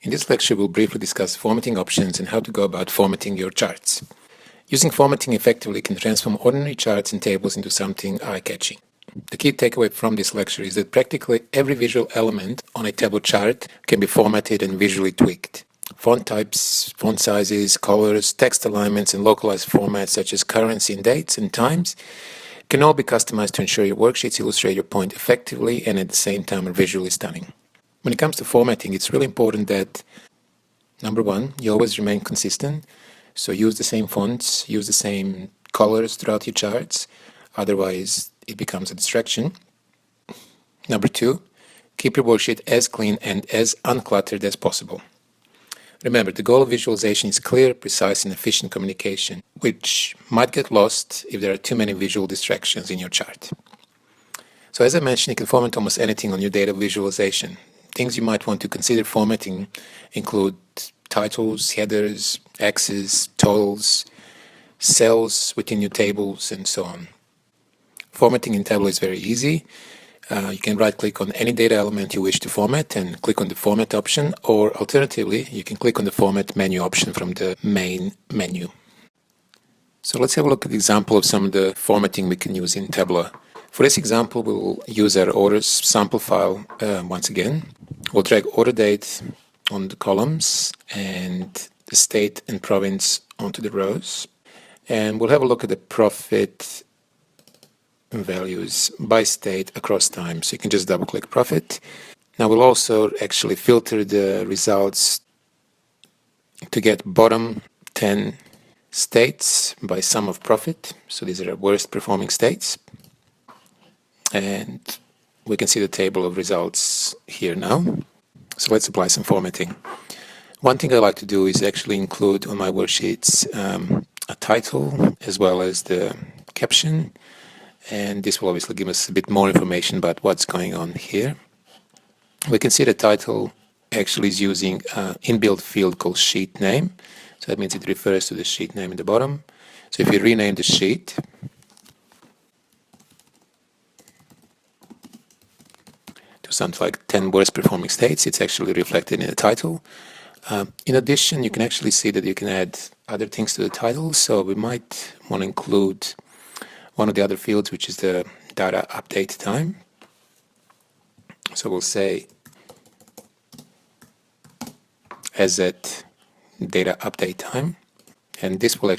In this lecture, we'll briefly discuss formatting options and how to go about formatting your charts. Using formatting effectively can transform ordinary charts and tables into something eye-catching. The key takeaway from this lecture is that practically every visual element on a table chart can be formatted and visually tweaked. Font types, font sizes, colors, text alignments, and localized formats such as currency and dates and times can all be customized to ensure your worksheets illustrate your point effectively and at the same time are visually stunning. When it comes to formatting, it's really important that, number one, you always remain consistent. So use the same fonts, use the same colors throughout your charts. Otherwise, it becomes a distraction. Number two, keep your worksheet as clean and as uncluttered as possible. Remember, the goal of visualization is clear, precise, and efficient communication, which might get lost if there are too many visual distractions in your chart. So as I mentioned, you can format almost anything on your data visualization. Things you might want to consider formatting include titles, headers, axes, totals, cells within your tables, and so on. Formatting in Tableau is very easy. You can right-click on any data element you wish to format and click on the Format option, or alternatively, you can click on the Format menu option from the main menu. So let's have a look at the example of some of the formatting we can use in Tableau. For this example, we'll use our orders sample file once again. We'll drag order date on the columns and the state and province onto the rows. And we'll have a look at the profit values by state across time. So you can just double click profit. Now we'll also actually filter the results to get bottom 10 states by sum of profit. So these are our worst performing states. And we can see the table of results here now. So let's apply some formatting. One thing I like to do is actually include on my worksheets a title as well as the caption. And this will obviously give us a bit more information about what's going on here. We can see the title actually is using an inbuilt field called sheet name. So that means it refers to the sheet name in the bottom. So if you rename the sheet to something like 10 worst performing states, it's actually reflected in the title. In addition, you can actually see that you can add other things to the title. So we might want to include one of the other fields, which is the data update time. So we'll say as at data update time, and this will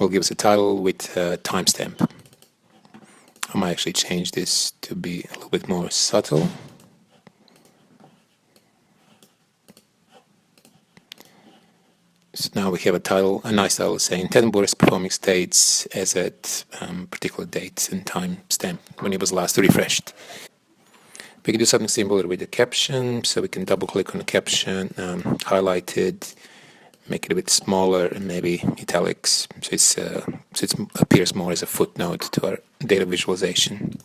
give us a title with a timestamp. I might actually change this to be a little bit more subtle. So now we have a nice title saying 10 worst performing states as at particular dates and time stamp when it was last refreshed. We can do something similar with the caption. So we can double click on the caption, highlight it, make it a bit smaller, and maybe italics. So it appears more as a footnote to our data visualization.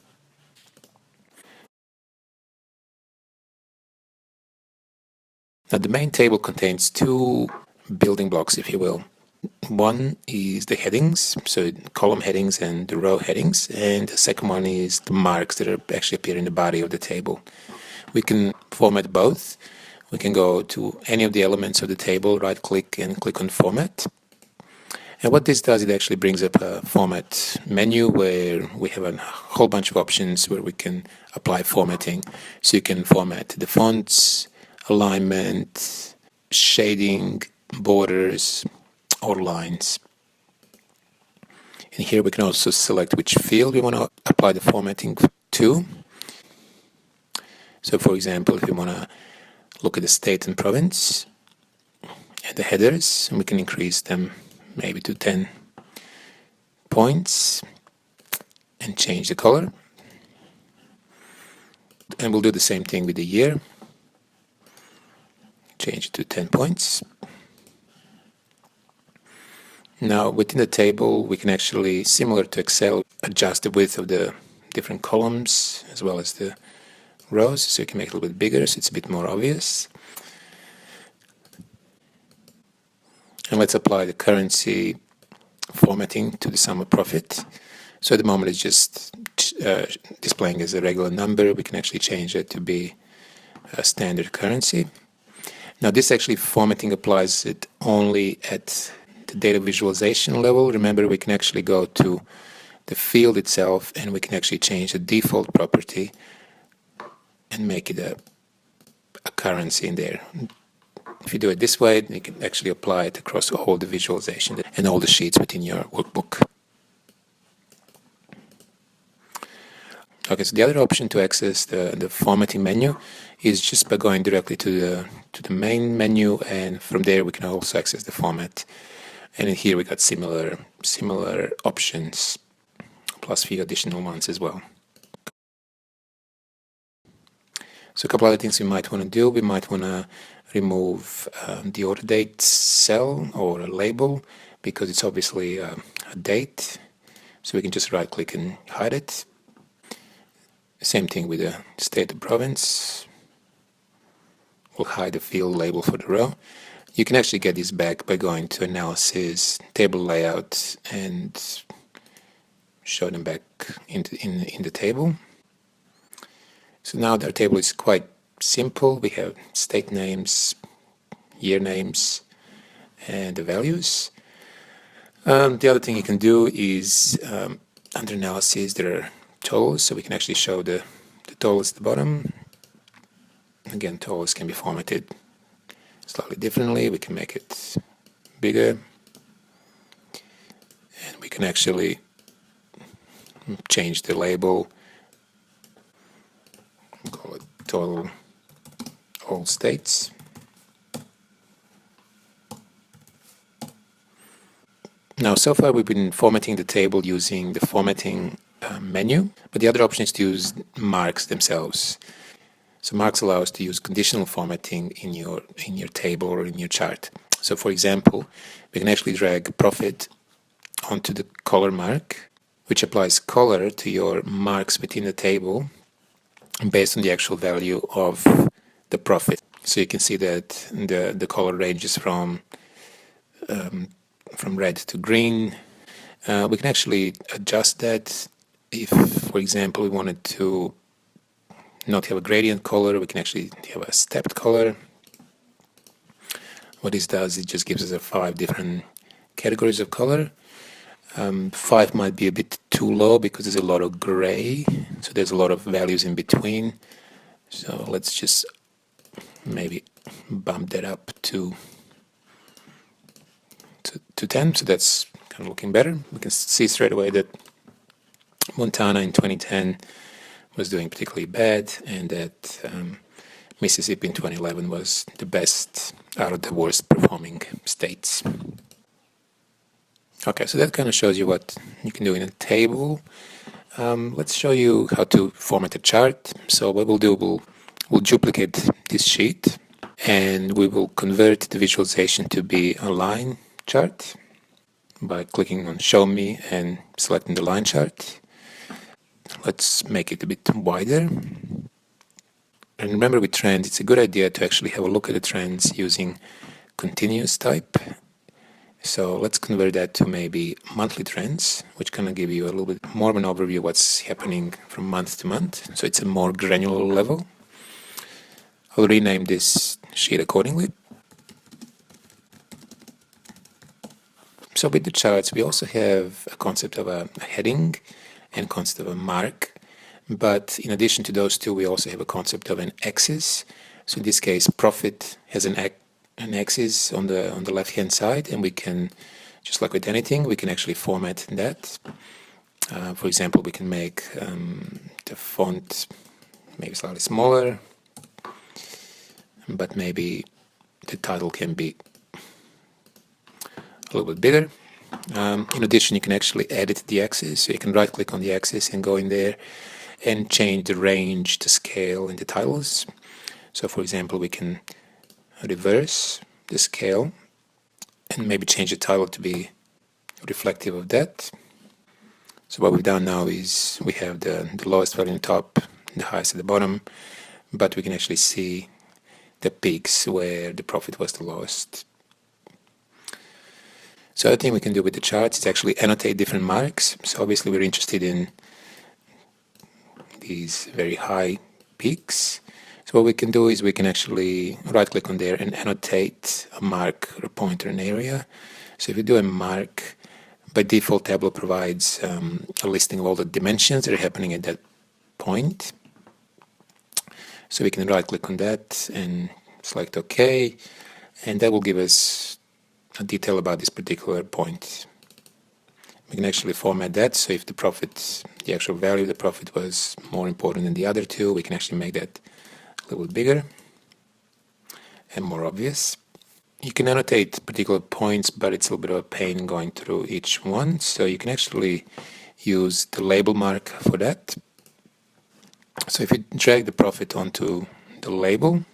Now the main table contains two building blocks, if you will. One is the headings, so column headings and the row headings, and the second one is the marks that actually appear in the body of the table. We can format both. We can go to any of the elements of the table, right click and click on format. And what this does, it actually brings up a format menu where we have a whole bunch of options where we can apply formatting. So you can format the fonts, alignment, shading, borders, or lines. And here we can also select which field we want to apply the formatting to. So for example, if we want to look at the state and province and the headers, and we can increase them maybe to 10 points and change the color. And we'll do the same thing with the year. Change it to 10 points. Now, within the table, we can actually, similar to Excel, adjust the width of the different columns as well as the rows. So you can make it a little bit bigger so it's a bit more obvious. And let's apply the currency formatting to the sum of profit. So at the moment it's just displaying as a regular number. We can actually change it to be a standard currency. Now this actually formatting applies it only at the data visualization level. Remember, we can actually go to the field itself and we can actually change the default property and make it a currency in there. If you do it this way, you can actually apply it across all the visualization and all the sheets within your workbook. Okay, so the other option to access the formatting menu is just by going directly to the main menu, and from there we can also access the format. And in here we got similar options, plus a few additional ones as well. So a couple other things we might want to do. We might want to remove the order date cell or a label because it's obviously a date. So we can just right click and hide it. Same thing with the state of province. We'll hide the field label for the row. You can actually get this back by going to Analysis, Table Layout, and show them back in the table. So now our table is quite simple. We have state names, year names, and the values. The other thing you can do is under Analysis there are totals, so we can actually show the totals at the bottom. Again, totals can be formatted slightly differently. We can make it bigger, and we can actually change the label. Call it total all states. Now, so far we've been formatting the table using the formatting menu, but the other option is to use marks themselves. So marks allow us to use conditional formatting in your table or in your chart. So for example, we can actually drag profit onto the color mark, which applies color to your marks within the table based on the actual value of the profit. So you can see that the color ranges from red to green. We can actually adjust that. If, for example, we wanted to not have a gradient color, we can actually have a stepped color. What this does, it just gives us 5 different categories of color. 5 might be a bit too low because there's a lot of gray, so there's a lot of values in between. So let's just maybe bump that up to 10, so that's kind of looking better. We can see straight away that Montana in 2010 was doing particularly bad, and that Mississippi in 2011 was the best out of the worst performing states. Okay, so that kind of shows you what you can do in a table. Let's show you how to format a chart. So what we'll do, we'll duplicate this sheet, and we will convert the visualization to be a line chart by clicking on Show Me and selecting the line chart. Let's make it a bit wider. And remember, with trends, it's a good idea to actually have a look at the trends using continuous type. So let's convert that to maybe monthly trends, which kind of give you a little bit more of an overview of what's happening from month to month. So it's a more granular level. I'll rename this sheet accordingly. So with the charts, we also have a concept of a heading and concept of a mark. But in addition to those two, we also have a concept of an axis. So in this case, profit has an axis on the left-hand side, and we can, just like with anything, we can actually format that. For example, we can make the font maybe slightly smaller, but maybe the title can be a little bit bigger. In addition, you can actually edit the axis. So you can right-click on the axis and go in there and change the range, the scale, and the titles. So for example, we can reverse the scale and maybe change the title to be reflective of that. So what we've done now is we have the lowest value on top, the highest at the bottom, but we can actually see the peaks where the profit was the lowest. So the other thing we can do with the charts is actually annotate different marks. So obviously we're interested in these very high peaks. So So what we can do is we can actually right click on there and annotate a mark or a pointer an area. So if you do a mark, by default Tableau provides a listing of all the dimensions that are happening at that point. So we can right click on that and select OK, and that will give us a detail about this particular point. We can actually format that, so if the actual value of the profit was more important than the other two, we can actually make that a little bit bigger and more obvious. You can annotate particular points, but it's a little bit of a pain going through each one, so you can actually use the label mark for that. So if you drag the profit onto the label,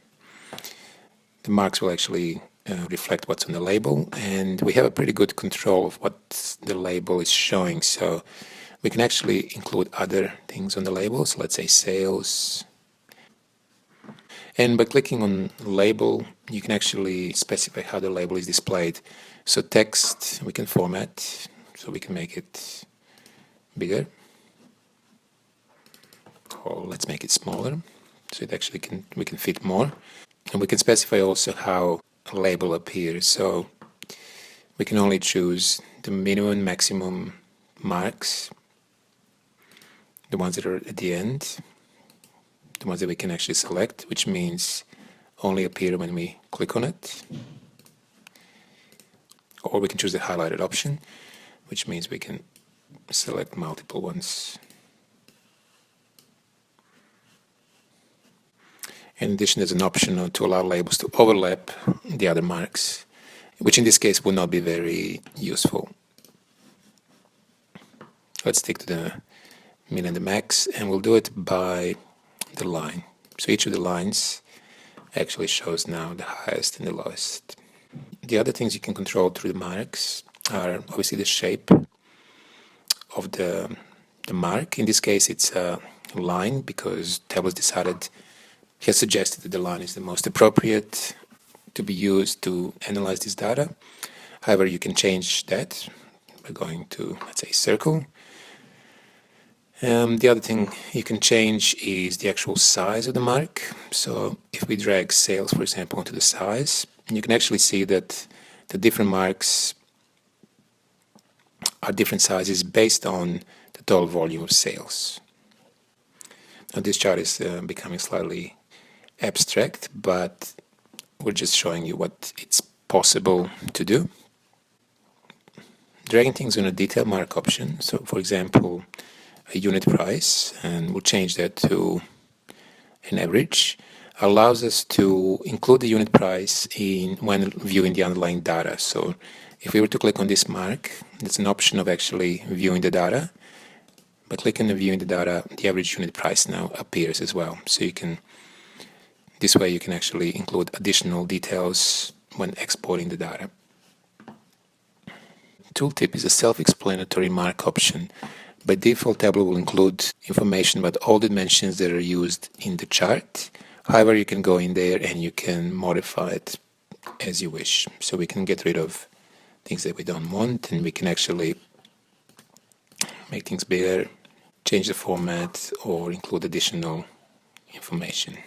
the marks will actually reflect what's on the label, and we have a pretty good control of what the label is showing. So we can actually include other things on the label, so let's say sales. And by clicking on label, you can actually specify how the label is displayed. So text, we can format, so we can make it bigger, or let's make it smaller, so it actually we can fit more. And we can specify also how a label appears. So we can only choose the minimum and maximum marks, the ones that are at the end, the ones that we can actually select, which means only appear when we click on it. Or we can choose the highlighted option, which means we can select multiple ones. In addition, there's an option to allow labels to overlap the other marks, which in this case would not be very useful. Let's stick to the min and the max, and we'll do it by the line. So each of the lines actually shows now the highest and the lowest. The other things you can control through the marks are obviously the shape of the mark. In this case, it's a line because Tableau has suggested that the line is the most appropriate to be used to analyze this data. However, you can change that by going to, let's say, circle. The other thing you can change is the actual size of the mark. So if we drag sales, for example, onto the size, you can actually see that the different marks are different sizes based on the total volume of sales. Now this chart is becoming slightly abstract, but we're just showing you what it's possible to do. Dragging things on a detail mark option, so for example a unit price, and we'll change that to an average, allows us to include the unit price when viewing the underlying data. So if we were to click on this mark, there's an option of actually viewing the data. By clicking on viewing the data, the average unit price now appears as well. So this way you can actually include additional details when exporting the data. Tooltip is a self-explanatory mark option. By default, Tableau will include information about all the dimensions that are used in the chart. However, you can go in there and you can modify it as you wish. So we can get rid of things that we don't want, and we can actually make things bigger, change the format, or include additional information.